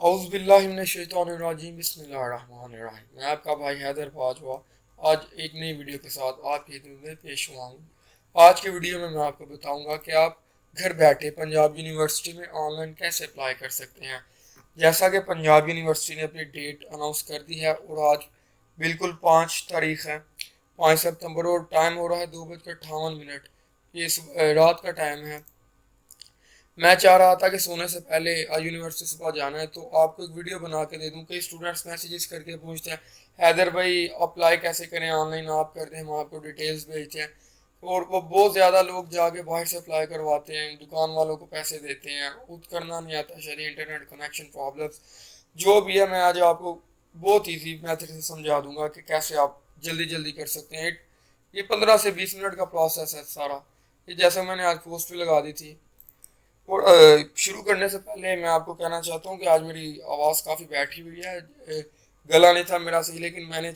औज़ुबिल्लाहिमिनश्शैतानिर्रजीम बिस्मिल्लाहिर्रहमानिर्रहीम। मैं आपका भाई हैदर बाजवा आज एक नई वीडियो के साथ आपकी खिदमत में पेश हुआ हूँ। आज की वीडियो में मैं आपको बताऊंगा कि आप घर बैठे पंजाब यूनिवर्सिटी में ऑनलाइन कैसे अप्लाई कर सकते हैं। जैसा कि पंजाब यूनिवर्सिटी ने अपनी डेट अनाउंस कर दी है और आज बिल्कुल 5 तारीख है, 5 सितंबर, और टाइम हो रहा है 2:58। ये रात का टाइम है। मैं चाह रहा था कि सोने से पहले यूनिवर्सिटी सुबह जाना है तो आपको एक वीडियो बना के दे दूं। कई स्टूडेंट्स मैसेजेस करके पूछते हैं, हैदर भाई अप्लाई कैसे करें ऑनलाइन, आप कर दें, हम आपको डिटेल्स भेजते हैं। और वो बहुत ज़्यादा लोग जाके बाहर से अप्लाई करवाते हैं, दुकान वालों को पैसे देते हैं, खुद करना नहीं आता, शायद इंटरनेट कनेक्शन प्रॉब्लम्स जो भी है। मैं आज आपको बहुत ईजी मेथड से समझा दूंगा कि कैसे आप जल्दी जल्दी कर सकते हैं। ये 15 से 20 मिनट का प्रोसेस है सारा। ये जैसे मैंने आज पोस्ट भी लगा दी थी। और शुरू करने से पहले मैं आपको कहना चाहता हूँ कि आज मेरी आवाज़ काफ़ी बैठी हुई है। गला नहीं था मेरा सही, लेकिन मैंने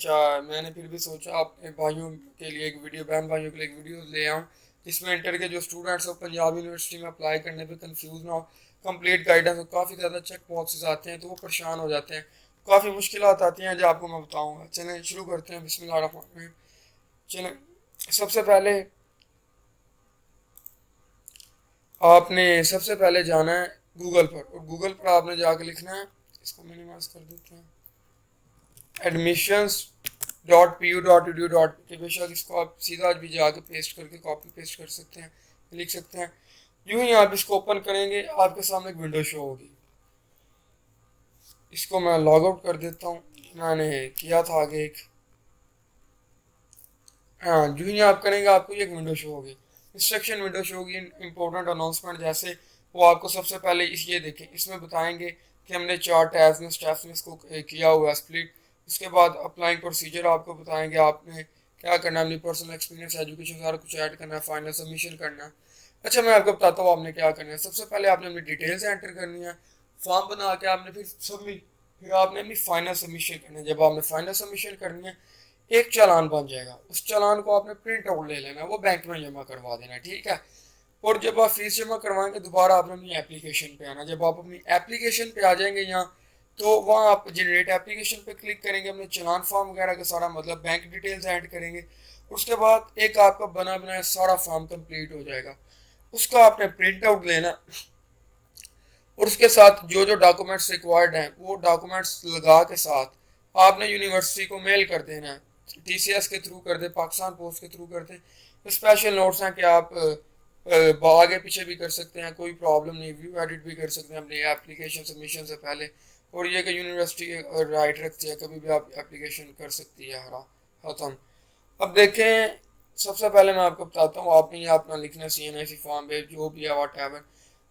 फिर भी सोचा अपने भाइयों के लिए एक वीडियो, बहन भाइयों के लिए एक वीडियो ले आऊँ जिसमें इंटर के जो स्टूडेंट्स हो पंजाब यूनिवर्सिटी में अप्लाई करने पे कंफ्यूज ना हो, कंप्लीट गाइडेंस हो। काफ़ी ज़्यादा चेक बॉक्सेस आते हैं तो वो परेशान हो जाते हैं, काफ़ी मुश्किल आती हैं जो आपको मैं बताऊँगा। चलें शुरू करते हैं, बिस्मिल्लाह रहमान रहीम। चलें, सबसे पहले आपने सबसे पहले जाना है गूगल पर, और गूगल पर आपने जाकर लिखना है, इसको मिनिमाइज कर देते हैं, admissions.pu.edu.pk। बेशक इसको आप सीधा भी जाकर पेस्ट करके कॉपी पेस्ट कर सकते हैं, लिख सकते हैं। यूं ही आप इसको ओपन करेंगे आपके सामने एक विंडो शो होगी। इसको मैं लॉग आउट कर देता हूँ, मैंने किया था आगे एक। हाँ, यूं ही आप करेंगे आपको ये एक विंडो शो होगी, इंस्ट्रक्शन विंडो शो होगी, इंपॉर्टेंट अनाउंसमेंट जैसे। वो आपको सबसे पहले ये देखें, इसमें बताएंगे कि हमने 4 टैब्स में स्टेप्स में इसको किया हुआ है स्प्लिट। इसके बाद अप्लाइंग प्रोसीजर आपको बताएंगे आपने क्या करना है, अपनी पर्सनल एक्सपीरियंस, एजुकेशन, सारा कुछ ऐड करना है, फाइनल सबमिशन करना है। अच्छा, मैं आपको बताता हूँ आपने क्या करना है। सबसे पहले आपने अपनी डिटेल्स एंटर करनी है, फॉर्म बना के आपने फिर सबमिट, फिर आपने अपनी फाइनल सबमिशन करनी है। जब आपने फाइनल सबमिशन करनी है, एक चालान बन जाएगा, उस चालान को आपने प्रिंट आउट ले लेना है, वो बैंक में जमा करवा देना है, ठीक है। और जब आप फीस जमा करवाएंगे दोबारा आपने अपनी एप्लीकेशन पे आना। जब आप अपनी एप्लीकेशन पे आ जाएंगे यहाँ, तो वहाँ आप जनरेट एप्लीकेशन पे क्लिक करेंगे, अपने चालान फॉर्म वगैरह का सारा मतलब बैंक डिटेल्स ऐड करेंगे। उसके बाद एक आपका बना बनाया सारा फॉर्म कंप्लीट हो जाएगा, उसका आपने प्रिंट आउट लेना, और उसके साथ जो जो डॉक्यूमेंट्स रिक्वायर्ड हैं वो डॉक्यूमेंट्स लगा के साथ आपने यूनिवर्सिटी को मेल कर देना है। टीसीएस के थ्रू कर दे, पाकिस्तान पोस्ट के थ्रू कर दे। स्पेशल नोट्स हैं कि आप आगे पीछे भी कर सकते हैं, कोई प्रॉब्लम नहीं, व्यू एडिट भी कर सकते हैं अपनी एप्लीकेशन सबमिशन से पहले। और ये कि यूनिवर्सिटी राइट रखती है, कभी भी आप एप्लीकेशन कर सकती है हरा खत्म। अब देखें, सबसे पहले मैं आपको बताता हूँ, आपने यहाँ अपना लिखना CNIC फॉर्म पे जो भी है वाट एवर।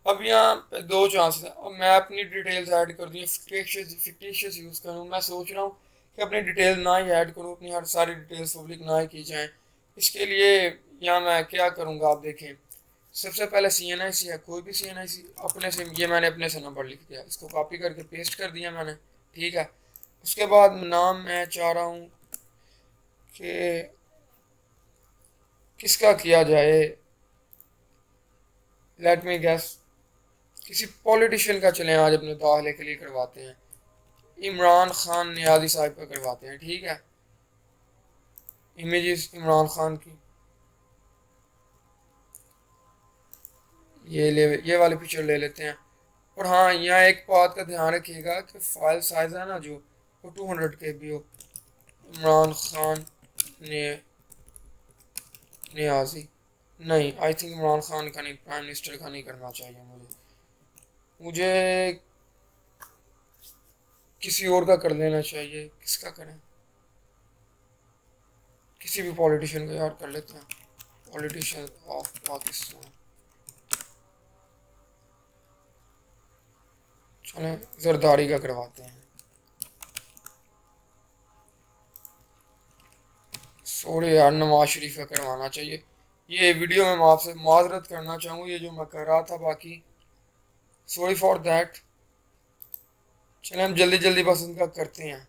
अब यहाँ पे दो चांसेस है, अब मैं अपनी डिटेल्स ऐड कर दूँ, फिक्टिशियस यूज़ करूँ। मैं सोच रहा हूँ कि अपनी डिटेल ना ही ऐड करूँ, अपनी हर सारी डिटेल्स पब्लिक ना ही की जाए। इसके लिए यहाँ मैं क्या करूँगा, आप देखें। सबसे पहले CNIC है, कोई भी CNIC अपने से, ये मैंने अपने से नंबर लिख दिया, इसको कॉपी करके पेस्ट कर दिया मैंने, ठीक है। उसके बाद नाम मैं चाह रहा हूँ कि किसका किया जाए, लेट मी गेस, किसी पॉलिटिशियन का चलें, आज अपने दाखिले के लिए करवाते हैं, इमरान खान नियाजी साहब का करवाते हैं, ठीक है। इमेजेस इमरान खान की, ये वाली पिक्चर ले लेते हैं। और हाँ, यहाँ एक बात का ध्यान रखिएगा कि फाइल साइज है ना जो, वो 200 KB हो। इमरान खान ने नियाजी, नहीं, आई थिंक इमरान खान का नहीं, प्राइम मिनिस्टर का नहीं करना चाहिए मुझे। मुझे किसी और का कर लेना चाहिए। किसका करें, किसी भी पॉलिटिशियन का यार कर लेते हैं, पॉलिटिशियन ऑफ पाकिस्तान। चलें जरदारी का करवाते हैं। सॉरी यार, नवाज शरीफ का करवाना चाहिए। ये वीडियो में मैं आपसे माजरत करना चाहूँगा, ये जो मैं कर रहा था, बाकी सॉरी फॉर दैट। चलें हम जल्दी जल्दी बस इनका करते हैं।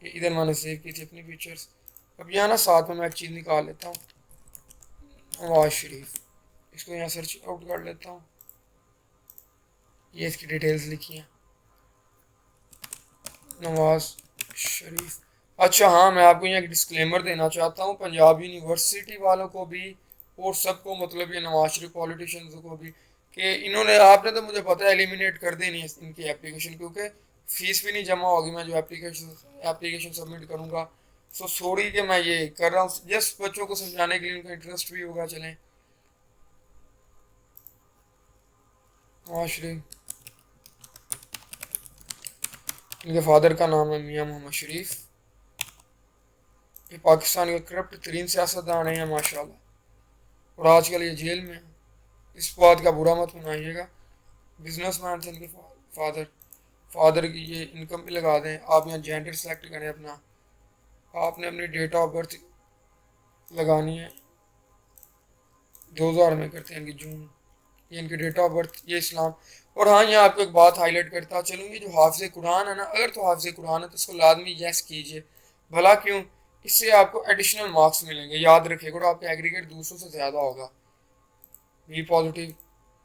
कि इधर मैंने सेव की थी अपनी पिक्चर्स। अब यहाँ ना साथ में मैं एक चीज़ निकाल लेता हूँ, नवाज शरीफ। इसको यहाँ सर्च आउट कर लेता हूँ, ये इसकी डिटेल्स लिखी हैं। नवाज शरीफ। अच्छा हाँ, मैं आपको यहाँ एक डिस्क्लेमर देना चाहता हूँ, पंजाब यूनिवर्सिटी वालों को भी और सबको, मतलब ये नवाज शरीफ पॉलिटिशियंस को भी, कि इन्होंने, आपने तो मुझे पता है एलिमिनेट कर देनी है इनकी एप्लीकेशन, क्योंकि फीस भी नहीं जमा होगी मैं जो एप्लीकेशन एप्लीकेशन सबमिट करूँगा। सो सॉरी कि मैं ये कर रहा हूँ, जस्ट बच्चों को समझाने के लिए, उनका इंटरेस्ट भी होगा। चलें, नवाज शरीफ, इनके फादर का नाम है मियाँ मोहम्मद शरीफ। ये पाकिस्तान के करप्ट तरीन सियासतदान हैं माशाल्लाह, और आजकल ये जेल में है। इस बात का बुरा मत मनाइएगा। बिजनेसमैन थे इनके फादर। फादर की ये इनकम भी लगा दें। आप यहाँ जेंडर सेलेक्ट करें अपना, आपने अपनी डेट ऑफ बर्थ लगानी है, 2000 में करते हैं इनकी जून, ये इनकी डेट ऑफ बर्थ, ये इस्लाम। और हाँ, यहाँ आपको एक बात हाईलाइट करता चलूँ, ये जो हाफिज कुरान है ना, अगर तो हाफिज कुरान है तो इसको लाजमी यस कीजिए। भला क्यों, इससे आपको एडिशनल मार्क्स मिलेंगे, याद रखिएगा, और आपका एग्रीगेट दूसरों से ज़्यादा होगा। बी पॉजिटिव,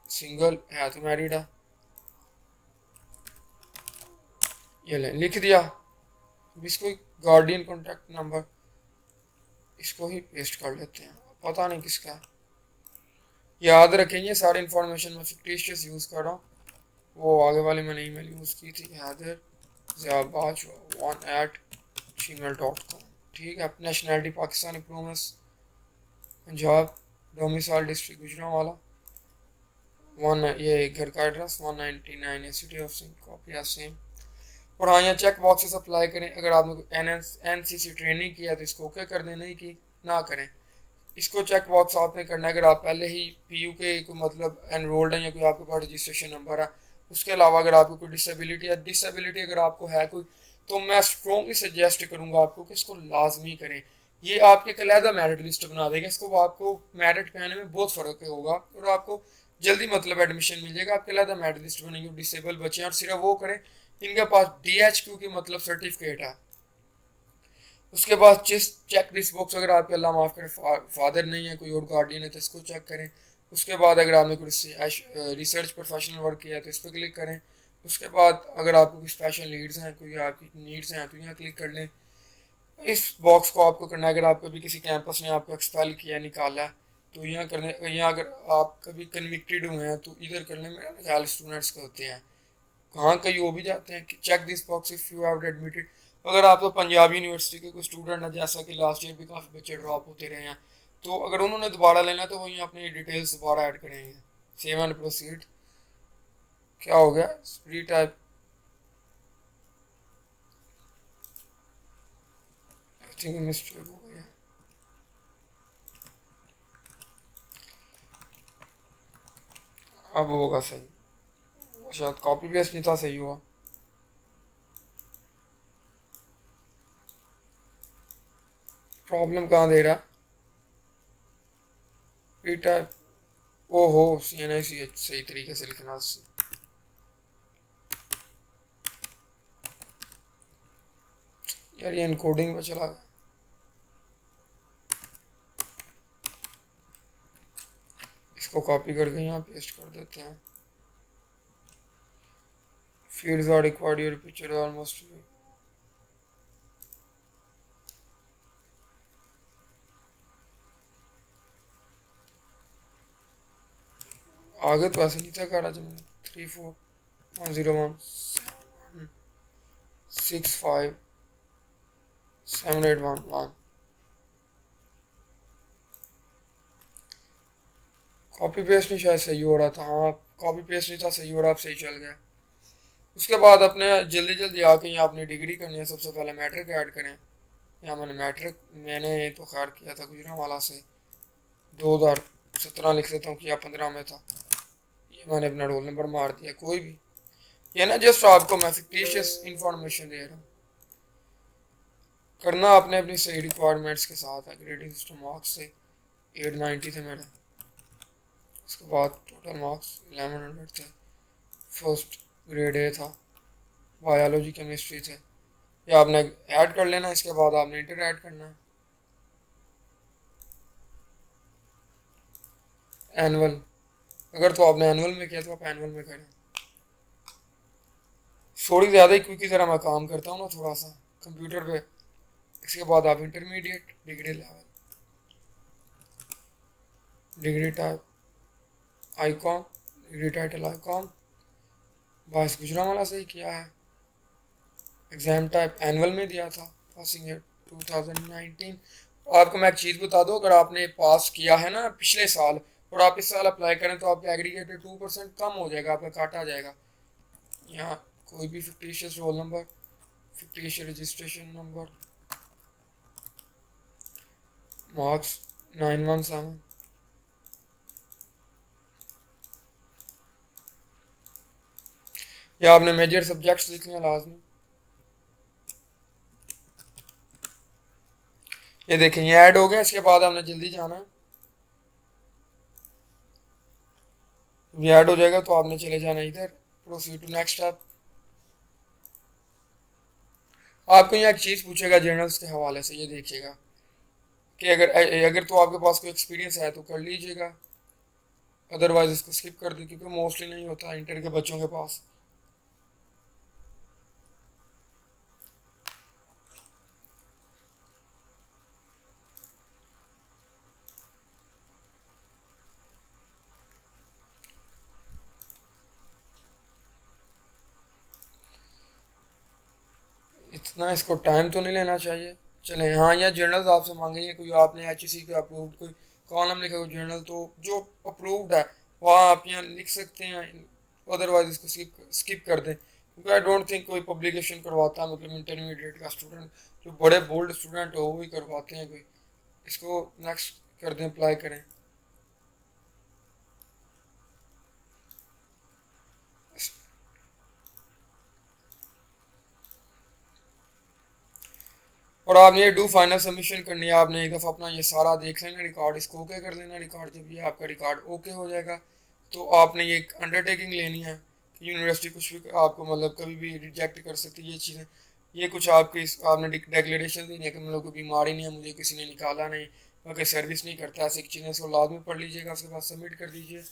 सिंगल है तो मैरिड है, ये लें लिख दिया। अब इसको गार्डियन कॉन्टैक्ट नंबर, इसको ही पेस्ट कर लेते हैं, पता नहीं किसका है। याद रखें ये सारी इन्फॉर्मेशन मैं फिक्टिशियस यूज़ कर रहा हूँ, वो आगे वाली मैंने ईमेल यूज़ की थी, हैदर ज़ियाबाज 1@gmail.com। ठीक है, nationality Pakistani, promise Punjab, domicile district Gujranwala, one, ये घर का एड्रेस 199 है, city of Singh, copy same. और हाँ, यहाँ चेक बॉक्सेस अप्लाई करें। अगर आपने कोई NCC ट्रेनिंग किया तो इसको ओके कर दें, नहीं की ना करें। इसको चेक बॉक्स आपने करना है अगर आप पहले ही PU के को मतलब एनरोल्ड हैं, या कोई आपके पास रजिस्ट्रेशन नंबर है। उसके अलावा अगर आपको कोई डिसेबिलिटी अगर आपको है कोई, तो मैं स्ट्रॉन्गली सजेस्ट करूंगा आपको कि इसको लाजमी करें। ये आपके एक अलहदा मेरिट लिस्ट बना देगा, इसको आपको मेरिट पाने में बहुत फ़र्क होगा, और आपको जल्दी मतलब एडमिशन मिल जाएगा। आपके अलहदा मेरिट लिस्ट बनेगी, डिसेबल बच्चे हैं, और सिर्फ वो करें इनके पास DHQ की मतलब सर्टिफिकेट है। उसके बाद चेक दिस बॉक्स, अगर आपके अल्लाह माफ़ करे फादर नहीं है, कोई और गार्डियन है, तो इसको चेक करें। उसके बाद अगर आपने कोई रिसर्च प्रोफेशनल वर्क किया है तो इस पर क्लिक करें। उसके बाद अगर आपको कोई स्पेशल नीड्स हैं, कोई आपकी नीड्स हैं, तो यहाँ क्लिक कर लें। इस बॉक्स को आपको करना है, अगर आप कभी किसी कैंपस ने आपको एक्सपेल किया, निकाला है, तो यहाँ करने, यहाँ अगर आप कभी कन्विक्टेड हुए हैं तो इधर करने में ख्याल स्टूडेंट्स के होते हैं, हाँ कई वो भी जाते हैं कि check this box if you have admitted. अगर आप तो पंजाब यूनिवर्सिटी के कोई स्टूडेंट हैं, जैसा कि लास्ट ईयर भी काफ़ी बच्चे ड्रॉप होते रहे हैं, तो अगर उन्होंने दोबारा लेना है तो वही अपनी डिटेल्स दोबारा ऐड करेंगे। सेव एंड प्रोसीड, क्या हो गया, रीटाइप, आई थिंक मिस्टेक हो गया। अब होगा सही, शायद कॉपी पेस्ट नहीं था, सही हुआ। प्रॉब्लम कहाँ दे रहा, रीटाइप, ओहो, CNICH सही तरीके से लिखना। यार ये इनकोडिंग पे चला गया। इसको कॉपी करके यहाँ पेस्ट कर देते हैं। Fields are required, your picture almost, आगे तो ऐसे नहीं था कह रहा जब 3410165781 कॉपी पेस्ट नहीं शायद सही हो रहा था। हाँ, कॉपी पेस्ट नहीं था सही हो रहा, आप सही चल गया। उसके बाद अपने जल्दी जल्दी आके यहाँ अपनी डिग्री करनी है। सबसे पहले मैट्रिक ऐड करें। यहाँ मैंने तो खैर किया था गुजरांवाला से, 2017 लिख देता हूँ, किया 15 में था। ये मैंने अपना रोल नंबर मार दिया, कोई भी, ये ना जस्ट आपको मैं फिक्टिशियस इंफॉर्मेशन दे रहा हूँ। करना आपने अपनी सही रिक्वायरमेंट्स के साथ है। ग्रेडिंग सिस्टम मार्क्स से 890 थे मेरे। उसके बाद टोटल मार्क्स 1100 थे। फर्स्ट ग्रेड A था, बायोलॉजी केमिस्ट्री थे। ये आपने ऐड कर लेना, इसके बाद आपने इंटर ऐड करना है। एनुअल, अगर तो आपने एनुअल में किया तो आप एनुअल में करें। थोड़ी ज़्यादा ही क्विक की तरह मैं काम करता हूँ ना थोड़ा सा कंप्यूटर पे। इसके बाद आप intermediate degree level, degree type Icom, degree title Icom, बस गुजरांवाला से ही किया है। एग्ज़ाम टाइप एनुअल में दिया था, पासिंग ईयर 2019। आपको मैं एक चीज़ बता दूँ, अगर आपने पास किया है ना पिछले साल और आप इस साल अप्लाई करें तो आपका एग्रीगेटेड 2% कम हो जाएगा, आपका काटा जाएगा। यहाँ कोई भी fictitious roll number, fictitious registration number, marks 917, या आपने मेजर सब्जेक्ट्स लिखने हैं लाजमी। ये देखें ये ऐड हो गया। इसके बाद हमने जल्दी जाना है, ये ऐड हो जाएगा तो आपने चले जाना इधर, प्रोसीड टू नेक्स्ट स्टेप। आपको यहाँ एक चीज़ पूछेगा जर्नल्स के हवाले से, ये देखिएगा कि अगर अगर तो आपके पास कोई एक्सपीरियंस है तो कर लीजिएगा, अदरवाइज इसको स्किप कर दीजिए क्योंकि मोस्टली नहीं होता इंटर के बच्चों के पास। इतना इसको टाइम तो नहीं लेना चाहिए। चले हाँ, यहाँ जर्नल्स आपसे मांगेंगे, कोई आपने HEC का अप्रूव्ड कोई कॉलम लिखा कोई जर्नल, तो जो अप्रूव्ड है वहाँ आप यहाँ लिख सकते हैं, अदरवाइज इसको स्किप कर दें क्योंकि आई डोंट थिंक कोई पब्लिकेशन करवाता है, मतलब इंटरमीडिएट का स्टूडेंट जो बड़े बोल्ड स्टूडेंट हो वो ही करवाते हैं कोई। इसको नेक्स्ट कर दें, अप्लाई करें। और आपने ये डू फाइनल सबमिशन करनी है, आपने एक दफ़ा अपना ये सारा देख लेना रिकॉर्ड, इसको ओके कर लेना रिकॉर्ड। जब ये आपका रिकॉर्ड ओके हो जाएगा तो आपने ये एक अंडरटेकिंग लेनी है कि यूनिवर्सिटी कुछ भी आपको मतलब कभी भी रिजेक्ट कर सकती है ये चीज़ें। ये कुछ आपकी आपने डिक्लेरेशन देनी है कि मतलब कोई बीमारी नहीं है, मुझे किसी ने निकाला नहीं, मैं कोई सर्विस नहीं करता, ऐसी चीज़ें इसको लाजमी पढ़ लीजिएगा, उसके बाद सबमिट कर दीजिए।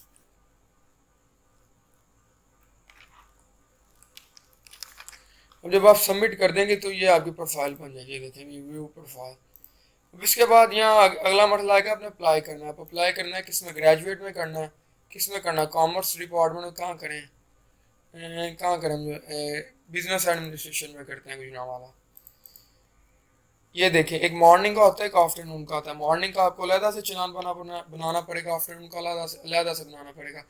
अब जब आप सबमिट कर देंगे तो ये आपकी प्रोफाइल बन जाएगी, देखेंगे व्यू प्रोफाइल। अब इसके बाद यहाँ अगला मसला आएगा, आपने अप्लाई करना है। आप अप्लाई करना है किस में, ग्रेजुएट में करना है, किस में करना है, कॉमर्स डिपार्टमेंट में कहाँ करें, कहाँ करें, बिजनेस एडमिनिस्ट्रेशन में करते हैं गुजरांवाला। ये देखिए एक मॉर्निंग का होता है, एक आफ्टरनून का आता है। मॉर्निंग का आपको अलहदा से चलान बनाना पड़ेगा, आफ्टरनून का अलहदा से बनाना पड़ेगा।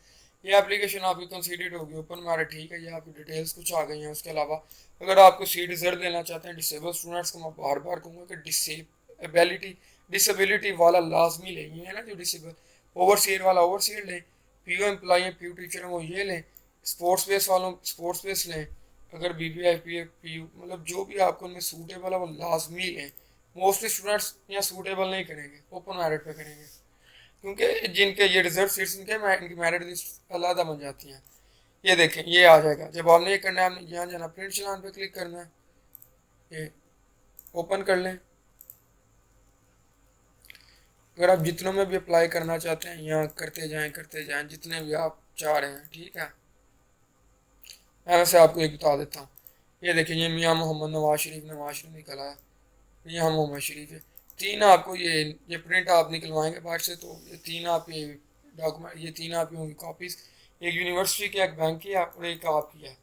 ये एप्लीकेशन आपकी कंसीडर्ड होगी ओपन मेरिट, ठीक है, ये आपकी डिटेल्स कुछ आ गई हैं। उसके अलावा अगर आपको सीट रिजर्व देना चाहते हैं डिसेबल स्टूडेंट्स को, मैं बार बार कहूँगा कि डिसेबिलिटी वाला लाजमी लें, ये है ना जो डिसेबल, ओवरसीयर वाला ओवरसीयर लें, पीओ एम्प्लॉई हैं, पीओ टीचर हैं वो ये लें, स्पोर्ट्स बेस वालों स्पोर्ट्स बेस लें, अगर BBI PU मतलब जो भी आपको उनमें सूटेबल है वो लाजमी लें। मोस्टली स्टूडेंट्स यहाँ सूटेबल नहीं करेंगे, ओपन मेरिट पे करेंगे क्योंकि जिनके ये रिजर्व सीट्स इनकी मेरिट लिस्ट अलहदा बन जाती हैं। ये देखें ये आ जाएगा। जब आपने ये करना है, आपने यहाँ जाना, प्रिंट चलान पे क्लिक करना है, ये ओपन कर लें। अगर आप जितनों में भी अप्लाई करना चाहते हैं यहाँ करते जाएं जितने भी आप चाह रहे हैं, ठीक है। मैं वैसे आपको एक बता देता हूँ, ये देखिए ये मियाँ मोहम्मद नवाज शरीफ निकला है, मियाँ मोहम्मद शरीफ है। तीन आपको ये प्रिंट आप निकलवाएंगे बाहर से, तो ये तीन आप ये डॉक्यूमेंट, ये तीन आपकी होंगी कॉपीज़, एक यूनिवर्सिटी की, एक बैंक की है और एक आपकी है।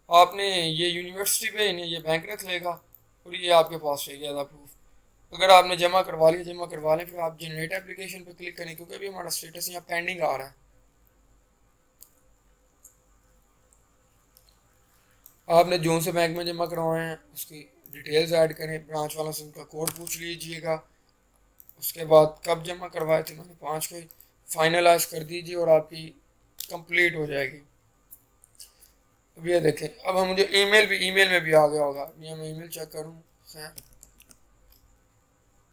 आपने ये यूनिवर्सिटी पे ये बैंक रख लेगा और ये आपके पास रहेगा एज प्रूफ। अगर आपने जमा करवा लें, फिर आप जनरेट एप्लीकेशन पे क्लिक करें क्योंकि अभी हमारा स्टेटस यहाँ पेंडिंग आ रहा है। आपने जो से बैंक में जमा करवाए हैं उसकी डिटेल्स ऐड करें, ब्रांच वालों से उनका कोड पूछ लीजिएगा। उसके बाद कब जमा करवाए थे, मैंने 5 को फाइनलाइज कर दीजिए और आपकी कंप्लीट हो जाएगी। अब ये देखें, अब हम मुझे ईमेल में भी आ गया होगा, ये मैं ईमेल चेक करूँ, खैर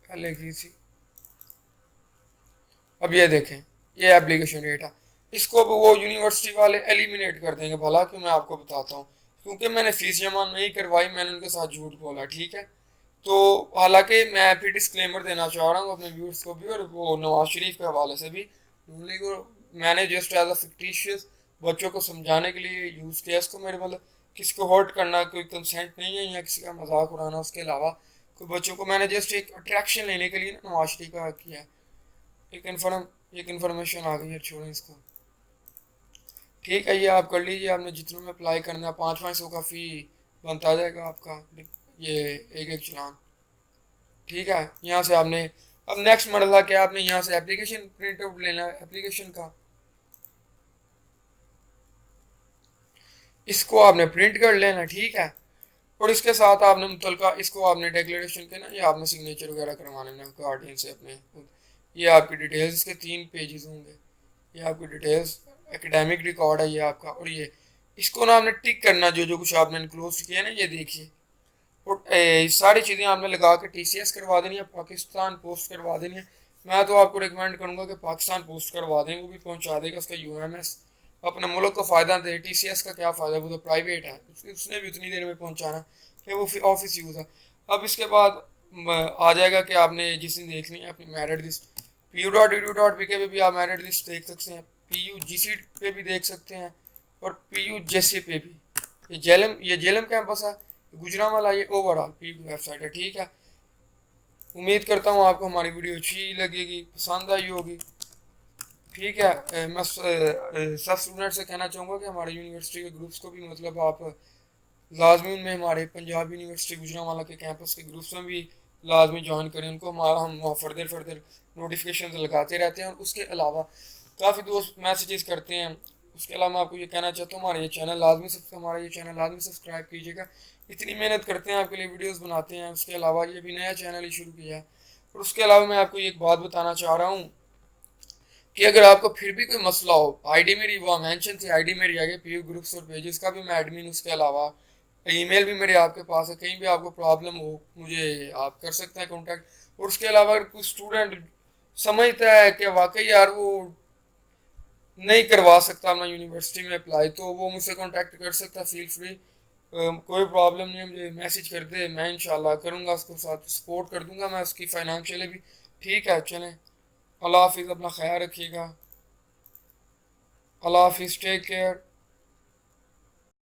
पहले की थी। अब ये देखें ये एप्लीकेशन डेटा, इसको अब वो यूनिवर्सिटी वाले एलिमिनेट कर देंगे, भला कि मैं आपको बताता हूँ क्योंकि मैंने फीस जमा नहीं करवाई, मैंने उनके साथ झूठ बोला, ठीक है। तो हालांकि मैं फिर डिस्क्लेमर देना चाह रहा हूँ अपने व्यूअर्स को भी और वो नवाज शरीफ के हवाले से भी, को मैंने जस्ट एज अ फिक्टिशियस बच्चों को समझाने के लिए यूज़ किया इसको। मेरे मतलब किसी को हर्ट करना कोई कंसेंट नहीं है, या किसी का मजाक उड़ाना। उसके अलावा कोई बच्चों को मैंने जस्ट एक अट्रैक्शन लेने के लिए ना नवाश्री का किया है। एक इन्फॉर्मेशन आ गई है, छोड़ें इसको। ठीक है, ये आप कर लीजिए, आपने जितनों में अप्लाई करना है 500 का फ़ी बनता जाएगा आपका, ये एक एक चलान। ठीक है, यहाँ से आपने अब नेक्स्ट मरला क्या, आपने यहाँ से एप्लीकेशन प्रिंट आउट लेना है एप्लीकेशन का। इसको आपने प्रिंट कर लेना, ठीक है। और इसके साथ आपने मुतलका इसको आपने डिक्लेरेशन के ना, ये आपने सिग्नेचर वगैरह करवा लेना गार्डियन से अपने। ये आपकी डिटेल्स, इसके 3 पेजेस होंगे। ये आपकी डिटेल्स, एकेडमिक रिकॉर्ड है ये आपका। और ये इसको ना आपने टिक करना, जो जो कुछ आपने इनक्लोज किया ना, ये देखिए। और सारी चीज़ें आपने लगा के टीसीएस करवा देनी है, पाकिस्तान पोस्ट करवा देनी है। मैं तो आपको रिकमेंड करूंगा कि पाकिस्तान पोस्ट करवा दें, वो भी पहुंचा देगा उसका यूएमएस। अपने मुल्क को फ़ायदा दे, टीसीएस का क्या फ़ायदा, वो तो प्राइवेट है, उसने भी उतनी देर में पहुंचाना कि वो ऑफिस यूज़ है। अब इसके बाद आ जाएगा कि आपने जिस दिन देखनी है अपनी मेरिट लिस्ट, PU.edu.pk पे भी आप मेरिट लिस्ट देख सकते हैं, PUGC पे भी देख सकते हैं, और PUJC पे भी। ये जेलम कैंपस है, गुजरांवाला, ये ओवरऑल पी की वेबसाइट है, ठीक है। उम्मीद करता हूँ आपको हमारी वीडियो अच्छी लगेगी, पसंद आई होगी। ठीक है, मैं सब स्टूडेंट से कहना चाहूँगा कि हमारे यूनिवर्सिटी के ग्रुप्स को भी मतलब आप लाजमी उनमें हमारे पंजाब यूनिवर्सिटी गुजरांवाला के कैंपस के ग्रुप्स में भी लाजमी ज्वाइन करें उनको। हमारा हम वहाँ फर्दर फर्दर नोटिफिकेशन लगाते रहते हैं। और उसके अलावा काफ़ी दोस्त मैसेजेस करते हैं। उसके अलावा मैं आपको ये कहना चाहता हूँ, हमारा ये चैनल लाजमी सब्सक्राइब कीजिएगा। इतनी मेहनत करते हैं आपके लिए, वीडियोस बनाते हैं। उसके अलावा ये भी नया चैनल ही शुरू किया है। और उसके अलावा मैं आपको एक बात बताना चाह रहा हूँ कि अगर आपको फिर भी कोई मसला हो, आईडी मेरी वहाँ मेंशन थी, आईडी मेरी आगे पीयू ग्रुप्स और पेजेस का भी मैं एडमिन। उसके अलावा ईमेल भी मेरे आपके पास है, कहीं भी आपको प्रॉब्लम हो मुझे आप कर सकते हैं कांटेक्ट। और उसके अलावा अगर कोई स्टूडेंट समझता है कि वाकई यार वो नहीं करवा सकता अपना यूनिवर्सिटी में अप्लाई, तो वो मुझसे कांटेक्ट कर सकता है, फील फ्री। कोई प्रॉब्लम नहीं है, मुझे मैसेज कर दे, मैं इंशाल्लाह करूँगा, उसको साथ सपोर्ट कर दूंगा मैं उसकी फाइनेंशियली भी। ठीक है, चलें, अल्लाह हाफिज़, अपना ख्याल रखिएगा। अल्लाह हाफिज़, टेक केयर।